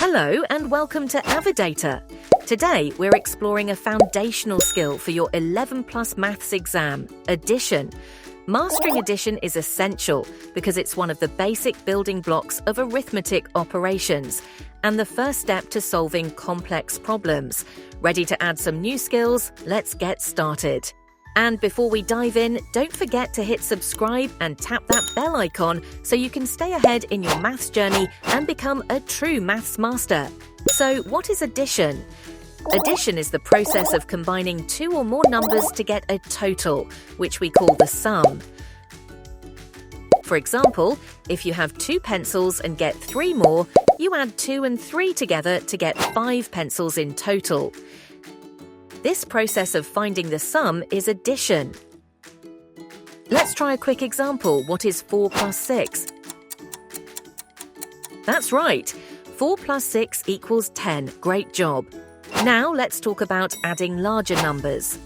Hello and welcome to Avidator. Today we're exploring a foundational skill for your 11 plus maths exam, addition. Mastering addition is essential because it's one of the basic building blocks of arithmetic operations and the first step to solving complex problems. Ready to add some new skills? Let's get started. And before we dive in, don't forget to hit subscribe and tap that bell icon so you can stay ahead in your maths journey and become a true maths master. So, what is addition? Addition is the process of combining two or more numbers to get a total, which we call the sum. For example, if you have 2 pencils and get 3 more, you add 2 and 3 together to get 5 pencils in total. This process of finding the sum is addition. Let's try a quick example. What is 4 plus 6? That's right. 4 plus 6 equals 10. Great job. Now let's talk about adding larger numbers.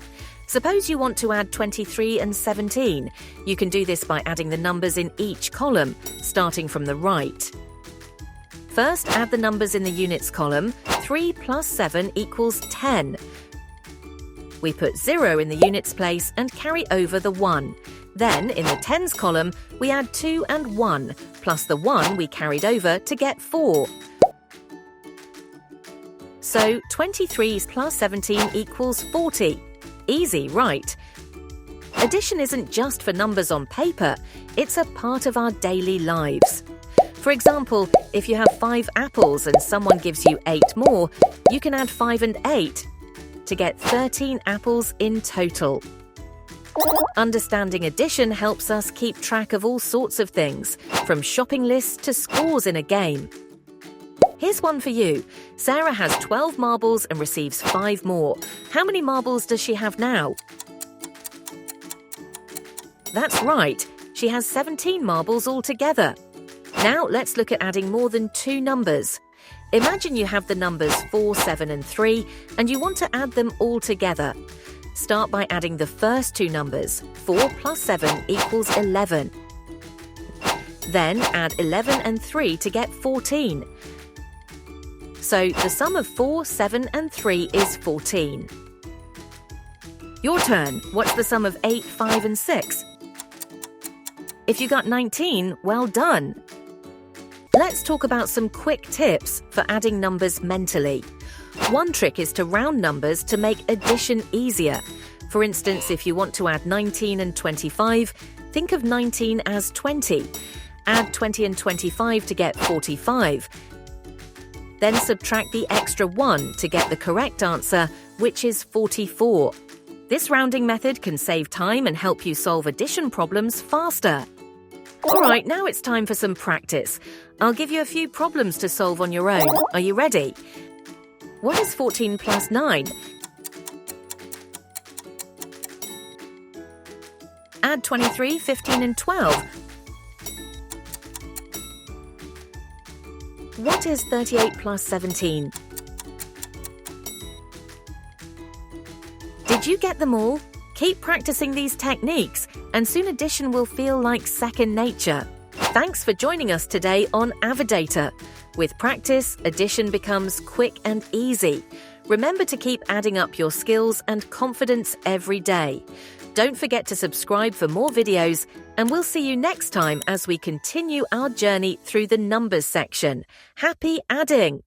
Suppose you want to add 23 and 17. You can do this by adding the numbers in each column, starting from the right. First, add the numbers in the units column. 3 plus 7 equals 10. We put 0 in the units place and carry over the 1. Then, in the tens column, we add 2 and 1, plus the 1 we carried over to get 4. So, 23 plus 17 equals 40. Easy, right? Addition isn't just for numbers on paper, it's a part of our daily lives. For example, if you have 5 apples and someone gives you 8 more, you can add 5 and 8 to get 13 apples in total. Understanding addition helps us keep track of all sorts of things, from shopping lists to scores in a game. Here's one for you. Sarah has 12 marbles and receives 5 more. How many marbles does she have now? That's right, she has 17 marbles altogether. Now let's look at adding more than 2 numbers. Imagine you have the numbers 4, 7 and 3 and you want to add them all together. Start by adding the first 2 numbers. 4 plus 7 equals 11. Then add 11 and 3 to get 14. So the sum of 4, 7 and 3 is 14. Your turn. What's the sum of 8, 5 and 6? If you got 19, well done. Let's talk about some quick tips for adding numbers mentally. One trick is to round numbers to make addition easier. For instance, if you want to add 19 and 25, think of 19 as 20. Add 20 and 25 to get 45. Then subtract the extra 1 to get the correct answer, which is 44. This rounding method can save time and help you solve addition problems faster. Alright, now it's time for some practice. I'll give you a few problems to solve on your own. Are you ready? What is 14 plus 9? Add 23, 15 and 12. What is 38 plus 17? Did you get them all? Keep practicing these techniques, and soon addition will feel like second nature. Thanks for joining us today on Avidator. With practice, addition becomes quick and easy. Remember to keep adding up your skills and confidence every day. Don't forget to subscribe for more videos, and we'll see you next time as we continue our journey through the numbers section. Happy adding!